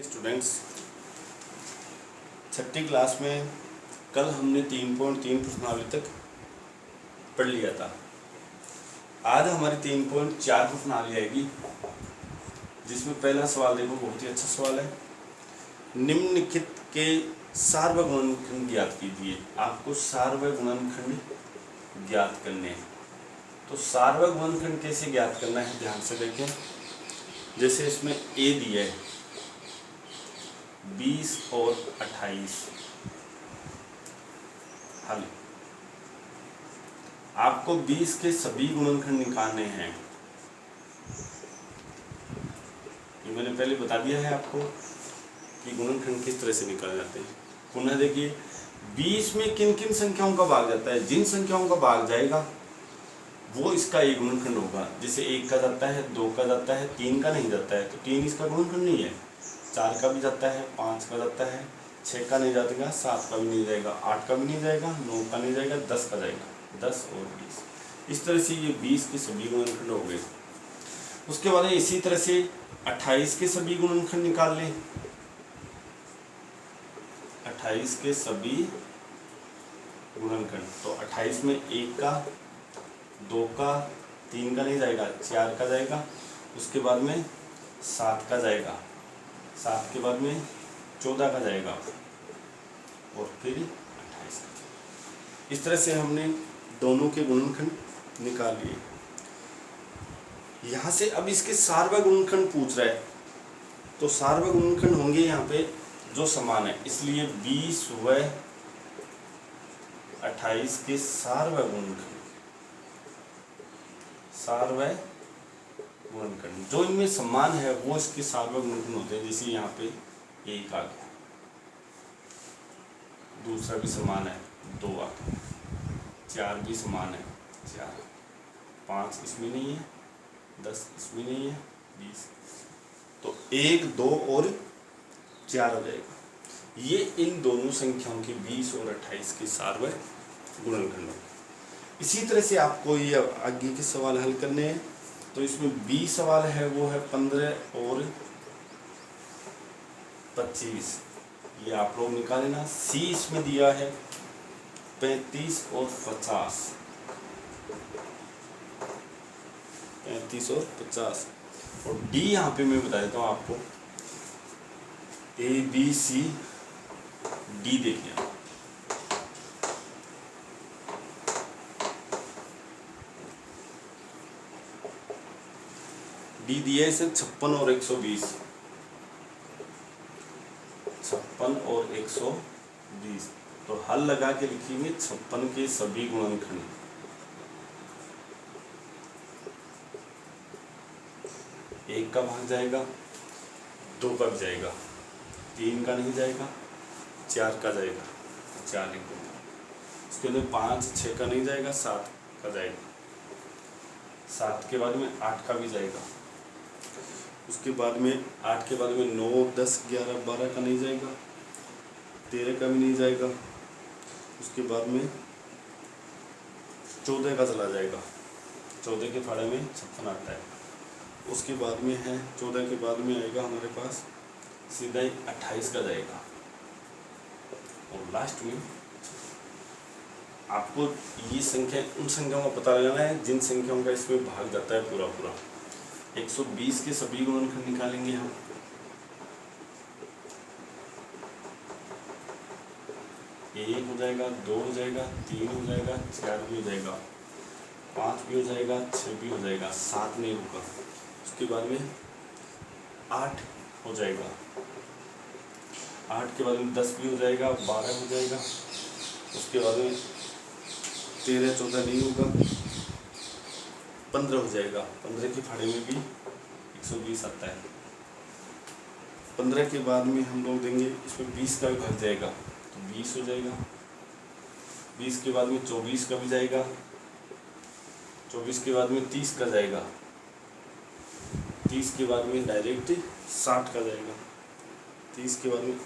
Students, छठी class में कल हमने 3.3 प्रश्नावली तक पढ़ लिया था। आज हमारी 3.4 प्रश्नावली आएगी, जिसमें पहला सवाल देखो, बहुत ही अच्छा सवाल है। निम्नलिखित के सार्वगुणनखंड ज्ञात कीजिए। आपको सार्वगुणनखंड ज्ञात करने हैं। तो सार्वगुणनखंड कैसे ज्ञात करना है, ध्यान से देखें। जैसे इसमें ए दिया है 20 और 28। हल, आपको 20 के सभी गुणनखंड निकालने हैं। ये मैंने पहले बता दिया है आपको कि गुणनखंड किस तरह से निकाले जाते हैं। पुनः देखिए, 20 में किन किन संख्याओं का भाग जाता है। जिन संख्याओं का भाग जाएगा वो इसका एक गुणनखंड होगा। जैसे 1 का जाता है, 2 का जाता है, 3 का नहीं जाता है, तो 3 इसका गुणनखंड नहीं है। 4 का भी जाता है, 5 का जाता है, 6 का नहीं जाएगा, 7 का भी नहीं जाएगा, 8 का भी नहीं जाएगा, 9 का नहीं जाएगा, 10 का जाएगा। 10 और 20, इस तरह से ये 20 के सभी गुणनखंड हो गए। उसके बाद इसी तरह से 28 के सभी गुणनखंड निकाल लें। 28 के सभी गुणनखंड, तो 28 में 1 का, 2 का, 3 का नहीं जाएगा, 4 का जाएगा। उसके बाद में 7 का जाएगा, 7 के बाद में 14 का जाएगा और फिर 28 का। इस तरह से हमने दोनों के गुणनखंड निकाल लिए। यहाँ से अब इसके सार्वगुणनखंड पूछ रहा है, तो सार्वगुणनखंड होंगे यहाँ पे जो समान है, इसलिए 20 व 28 के सार्वगुणनखंड जो इनमें समान है वो इसके सार्वगुणनखंड होते हैं। जैसे यहाँ पे 1 आ गया, दूसरा भी समान है 2 आ गया, 4 भी समान है 4, 5 इसमें नहीं है, 10 इसमें नहीं है, 20, तो 1, 2 और 4 हो जाएगा। ये इन दोनों संख्याओं के 20 और 28 के सार्वगुणनखंड होंगे। इसी तरह से आपको ये आगे के सवाल हल करने हैं। तो इसमें 20 सवाल है, वो है 15 और 25, ये आप लोग निकाले ना। सी इसमें दिया है 35 और 50, 35 और 50। और डी यहाँ पे मैं बता देता हूँ आपको, ABC डी देखिए। डी दिया है इसे 56 और 120, 56 और 120। तो हल लगा के लिखेंगे 56 के सभी गुणनखंड। 1 का भाग जाएगा, 2 का भी जाएगा, 3 का नहीं जाएगा, 4 का जाएगा, 4 1 2। उसके अंदर 5 6 का नहीं जाएगा, 7 का जाएगा, 7 के बाद में 8 का भी जाएगा। उसके बाद में 8 के बाद में 9 10 11 12 का नहीं जाएगा, 13 का भी नहीं जाएगा। उसके बाद में 14 का चला जाएगा, 14 के फाड़े में 56 आता है। उसके बाद में है 14 के बाद में आएगा हमारे पास सीधा ही 28 का जाएगा। और लास्ट में आपको ये संख्या, उन संख्याओं का पता लगाना है जिन संख्याओं का इसमें भाग जाता है पूरा पूरा। 120 के सभी गुणनखंड निकालेंगे हम। एक हो जाएगा, 2 हो जाएगा, 3 हो जाएगा, 4 भी हो जाएगा, 5 भी हो जाएगा, 6 भी हो जाएगा, 7 नहीं होगा। उसके बाद में 8 हो जाएगा, 8 के बाद में 10 भी हो जाएगा, 12 हो जाएगा। उसके बाद में 13 14 नहीं होगा, 15 हो जाएगा। 15 के फाड़े में भी 120 आता है। 15 के बाद में हम लोग देंगे, इसमें 20 का भी भाग जाएगा, तो 20 हो जाएगा। 20 के बाद में 24 का भी जाएगा, 24 के बाद में 30 का जाएगा, 30 के बाद में डायरेक्ट 60 का जाएगा, 30 के बाद में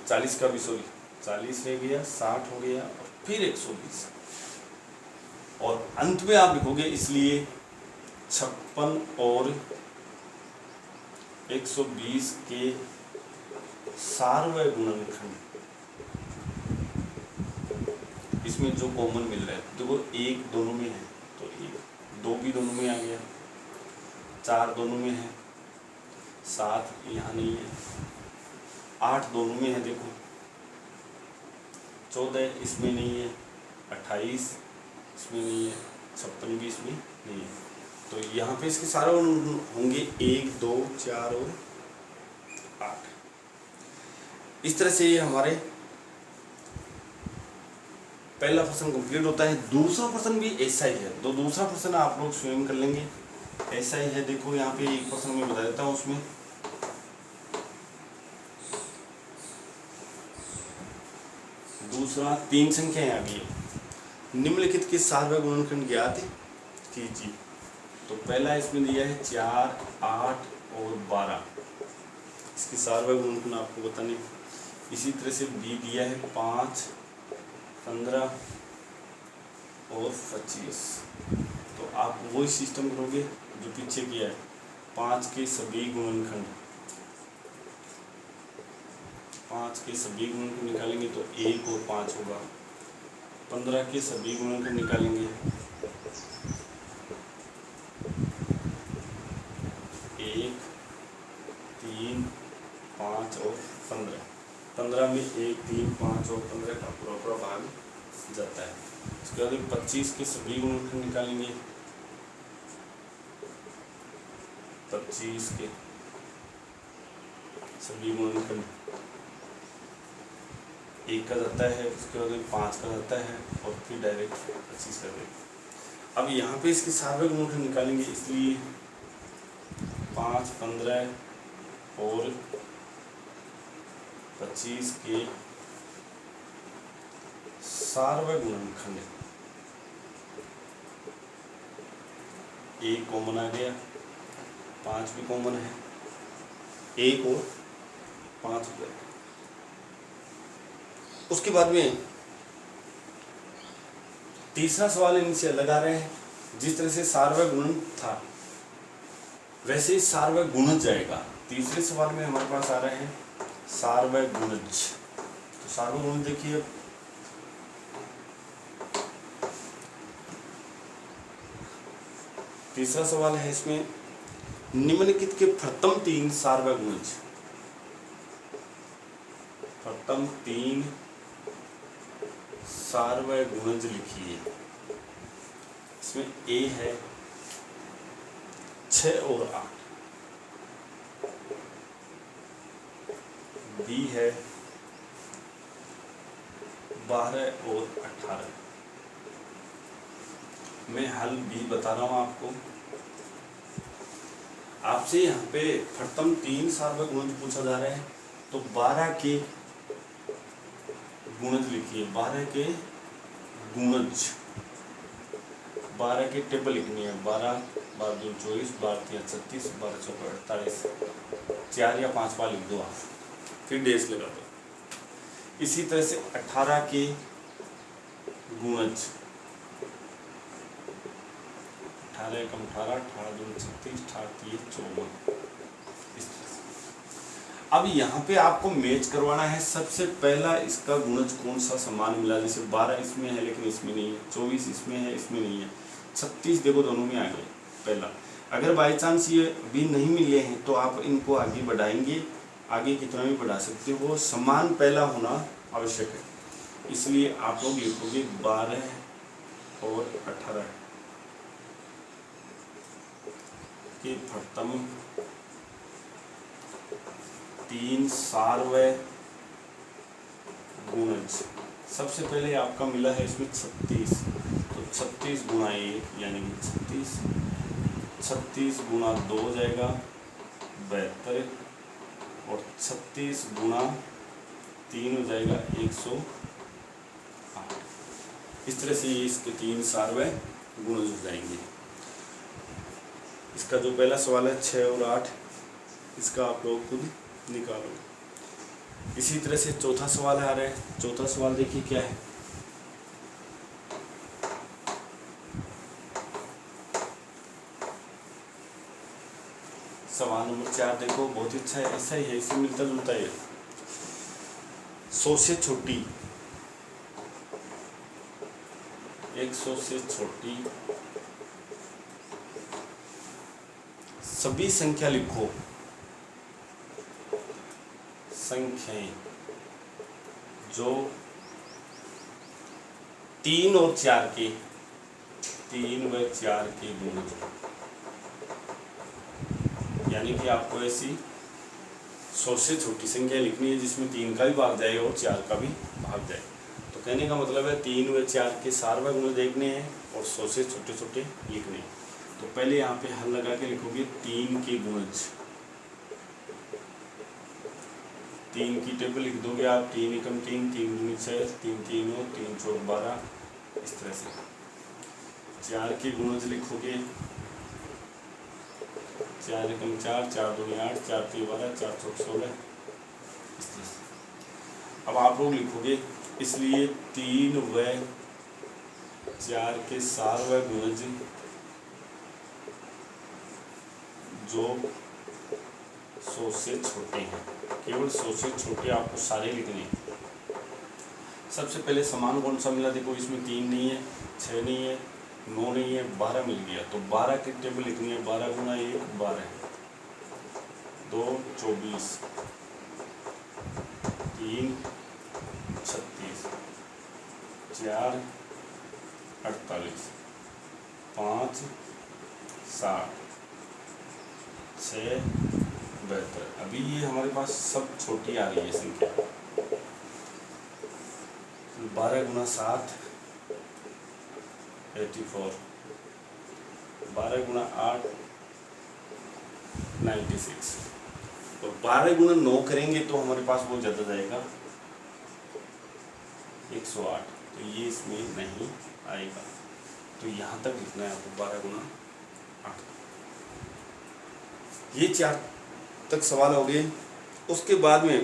40 का भी, सॉरी 40 रह गया, 60 हो गया और फिर 120। और अंत में आप लिखोगे, इसलिए 56 और 120 के सार्वय गुणनखंड, इसमें जो कॉमन मिल रहा है देखो, एक दोनों में है तो एक, दो भी दोनों में आ गया, चार दोनों में है, सात यहाँ नहीं है, आठ दोनों में है देखो, 14 इसमें नहीं है, 28 इसमें नहीं है, 56 भी इसमें नहीं है। तो यहाँ पे इसके सारे होंगे 1, 2, 4 और 8। इस तरह से ये हमारे पहला प्रश्न कंप्लीट होता है। दूसरा प्रश्न भी ऐसा ही है, तो दूसरा प्रश्न आप लोग स्वयं कर लेंगे, ऐसा ही है। देखो यहाँ पे एक प्रश्न मैं बता देता हूँ, उसमें दूसरा 3 संख्याएं आ गई, निम्नलिखित के सार्वय गुणनखंड ज्ञात कीजिए। तो पहला इसमें दिया है 4, 8 और 12, इसकी सार्वय गुणनखंड आपको बताने। इसी तरह से बी दिया है 5, 15 और 25। तो आप वही सिस्टम करोगे जो पीछे किया है, 5 के सभी गुणनखंड, 5 के सभी गुणनखंड निकालेंगे तो 1 और 5 होगा। 15 के सभी गुणनखंड निकालेंगे, 1, 3, 5 और 15। 15 में 1, 3, 5 और 15 का पूरा भाग जाता है। उसके बाद 25 के सभी गुणनखंड निकालेंगे, 25 के सभी गुणनखंड, 1 का जाता है, उसके बाद 5 का जाता है और फिर डायरेक्ट 25 कर देंगे। अब यहाँ पे इसके सार्वय गुणनखंड निकालेंगे, इसलिए 5, 15 और 25 के सार्वय गुणनखंड, 1 कॉमन आ गया, 5 भी कॉमन है, 1 और 5 हो गया। उसके बाद में तीसरा सवाल इनसे अलग आ रहे हैं। जिस तरह से सार्वय गुणन था वैसे ही सार्वय गुणज जाएगा। तीसरे सवाल में हमारे पास आ रहे हैं सार्वय गुणज। तो सार्वय गुणज देखिए, तीसरा सवाल है, इसमें निम्नलिखित के प्रथम 3 सार्वय गुणज, प्रथम 3 सार्वय गुणज लिखिए। इसमें ए है 6 और 8, बी है 12 और 18। मैं हल भी बता रहा हूं आपको। आपसे यहाँ पे प्रथम 3 सार्वय गुणज पूछा जा रहा है, तो 12 के गुणज लिखिए। 12 के गुणज, 12 के टेबल लिखनी है। 12, 12 2 24, 12 3 36, 12 4 48, 4 या 5 बार लिख दो आप, फिर डेज लगा दो। इसी तरह से 18 के गुणज, 18 एकम 18, 18 2 36, 18 3 54। इस तरह से अब यहाँ पे आपको मैच करवाना है। सबसे पहला इसका गुणज कौन सा समान मिला, जैसे 12 इसमें है लेकिन इसमें नहीं है, 24 इसमें है इसमें नहीं है, 36 देखो दोनों में आ गए पहला। अगर बाई चांस ये भी नहीं मिले हैं तो आप इनको आगे बढ़ाएंगे, आगे कितना भी बढ़ा सकते हो, समान पहला होना आवश्यक है। इसलिए आप लोग लिखोगे 12 और 18 के प्रथम 3 सार्वय गुणज। सबसे पहले आपका मिला है इसमें 36, तो 36 गुणा 1 यानी कि 36, 36 गुणा 2 हो जाएगा 72, और 36 गुणा 3 हो जाएगा 108। इस तरह से ये इसके 3 सार्वय गुणज हो जाएंगे। इसका जो पहला सवाल है 6 और 8, इसका आप लोग खुद निकालो। इसी तरह से चौथा सवाल आ रहा है। चौथा सवाल देखिए क्या है, सवाल नंबर 4 देखो, बहुत अच्छा है, ऐसा ही है, इससे मिलता जुलता है। 100 से छोटी, 100 से छोटी सभी संख्या लिखो, संख्याएं जो 3 और 4 के, 3 व 4 के गुणज, यानी कि आपको ऐसी 100 से छोटी संख्या लिखनी है जिसमें 3 का भी भाग जाए और 4 का भी भाग जाए। तो कहने का मतलब है 3 व 4 के सार्वय गुणज देखने हैं और 100 से छोटे छोटे लिखने हैं। तो पहले यहाँ पे हल लगा के लिखोगे 3 के गुणज, 3 की टेबल लिख दोगे आप, 3 एकम 3, 3 दूनी 6, 3 तीनों 3 चौक 12, इस तरह से। 4 के गुणज लिखोगे, 4 एकम 4, 4 दूनी 8, 4 तीन 12, 4 चौक 16, इस तरह से। अब आप लोग लिखोगे, इसलिए 3 व 4 के सार्वय गुणज जो 100 से छोटे हैं, केवल 100 से छोटे आपको सारे लिखने। सबसे पहले समान कौन सा मिला, देखो इसमें 3 नहीं है, 6 नहीं है, 9 नहीं है, 12 मिल गया। तो 12 की टेबल लिखनी है, 12 गुना 1 12, 2 24, 3 36, 4 48, 5 60, 6 72। अभी ये हमारे पास सब छोटी आ रही है संख्या। 12 गुना 7 84, 12 गुना 8 96, और 12 गुना 9 करेंगे तो हमारे पास बहुत ज़्यादा जाएगा 108। तो ये इसमें नहीं आएगा। तो यहाँ तक लिखना है आपको 12 गुना 8। ये 4 तक सवाल हो गए। उसके बाद में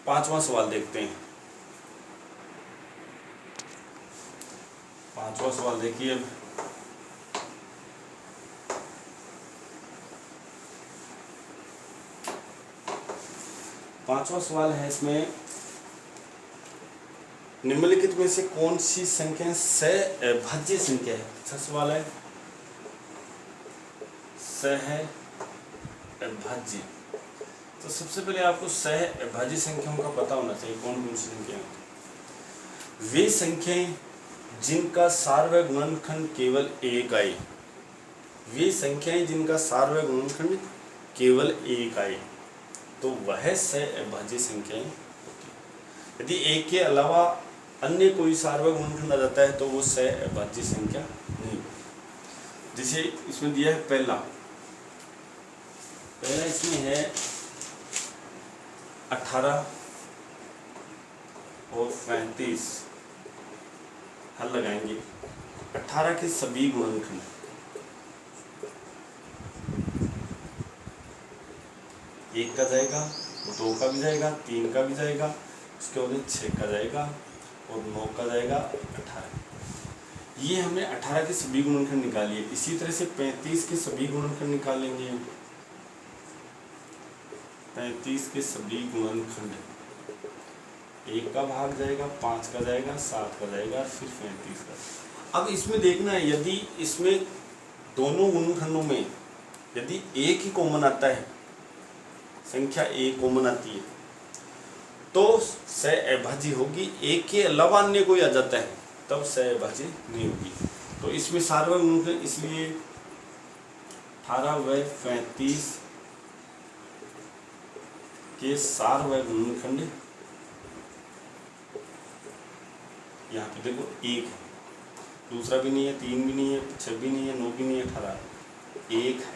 5वां सवाल देखते हैं। 5वां सवाल देखिए। अब 5वां सवाल है, इसमें निम्नलिखित में से कौन सी संख्या सहअभाज्य संख्या है। अच्छा सवाल है, सहअभाज्य। तो सबसे पहले आपको सहअभाज्य संख्याओं का पता होना चाहिए कौन कौन सी संख्या। वे संख्याएं जिनका सार्वय गुणनखंड केवल 1 आए, वे संख्याएं जिनका सार्वय गुणनखंड केवल 1 आए तो वह सहअभाज्य संख्याएं होती। यदि 1 के अलावा अन्य कोई सार्वय गुणनखंड आ जाता है तो वो सहअभाज्य संख्या नहीं। जैसे इसमें दिया है पहला इसमें है 18 और 35। हल लगाएंगे। 18 के सभी गुणनखंड, एक का जाएगा, 2 का भी जाएगा, 3 का भी जाएगा, उसके बाद 6 का जाएगा और 9 का जाएगा 18। ये हमने 18 के सभी गुणनखंड निकालिए। इसी तरह से 35 के सभी गुणनखंड निकालेंगे। 35 के सभी गुणनखंड, 1 का भाग जाएगा, 5 का जाएगा, 7 का जाएगा, फिर 35 का। अब इसमें देखना है, यदि इसमें दोनों गुणनखंडों में यदि 1 ही कॉमन आता है, संख्या 1 कॉमन आती है, तो सहअभाज्य होगी। 1 के अलावा अन्य कोई आ जाता है तब सहअभाज्य नहीं होगी। तो इसमें सार्वय गुणनखंड, इसलिए 18 व 35 के सार्वय गुणनखंड, यहाँ पे देखो 1 है, दूसरा भी नहीं है, 3 भी नहीं है, 6 भी नहीं है, 9 भी नहीं है, 18 1 है।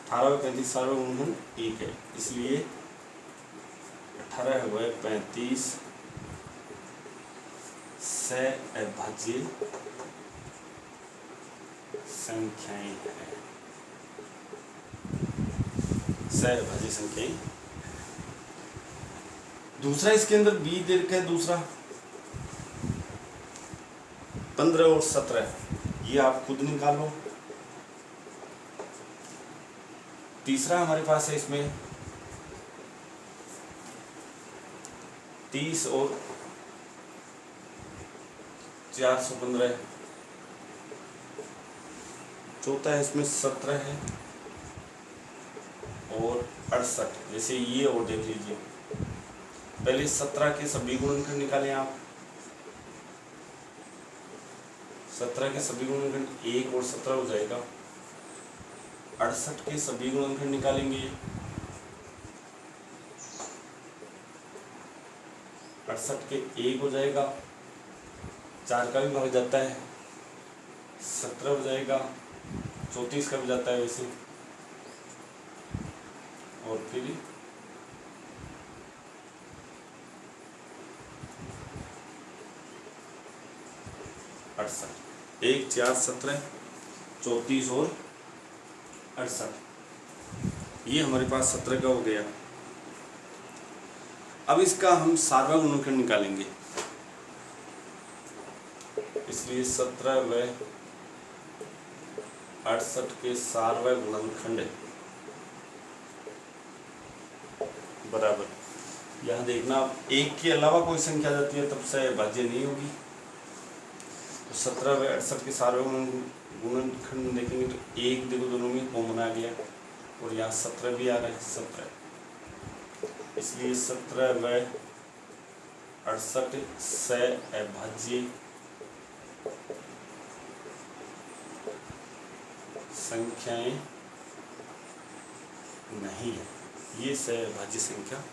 18 व 35 सार्वय गुणनखंड 1 है, इसलिए 18 व 35 सहअभाज्य संख्याएं हैं। सहअभाज्य संख्याएं। दूसरा इसके अंदर बी दे रखा है, दूसरा 15 और 17, ये आप खुद निकालो। तीसरा हमारे पास है इसमें 30 और 415। चौथा है इसमें 17 है और 68। जैसे ये और देख लीजिए, पहले 17 के सभी गुणनखंड निकालें आप। 17 के सभी गुणनखंड 1 और 17 हो जाएगा। 68 के सभी गुणनखंड निकालेंगे, 68 के 1 हो जाएगा, 4 का भी भाग जाता है, 17 हो जाएगा, 34 का भी जाता है वैसे, और फिर 68। 1 4 17 34 और 68। ये हमारे पास 17 का हो गया। अब इसका हम सारवा गुणनखंड निकालेंगे, इसलिए 17 व 68 के सारवा गुणनखंड बराबर, यहाँ देखना आप 1 के अलावा कोई संख्या आ जाती है तब से भाज्य नहीं होगी। तो 17 व 68 के सारवा गुणनखंड देखेंगे तो 1 देखो दोनों में कॉमन आ गया, और यहाँ 17 भी आ रहा है, 17, इसलिए 17 व 68 से अभाज्य संख्याएं नहीं है, ये सहभाज्य संख्या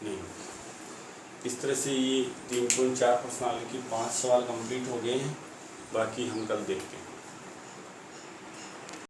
नहीं होगी। इस तरह से ये 3.4 प्रश्नावली के 5 सवाल कंप्लीट हो गए हैं, बाकी हम कल देखते हैं।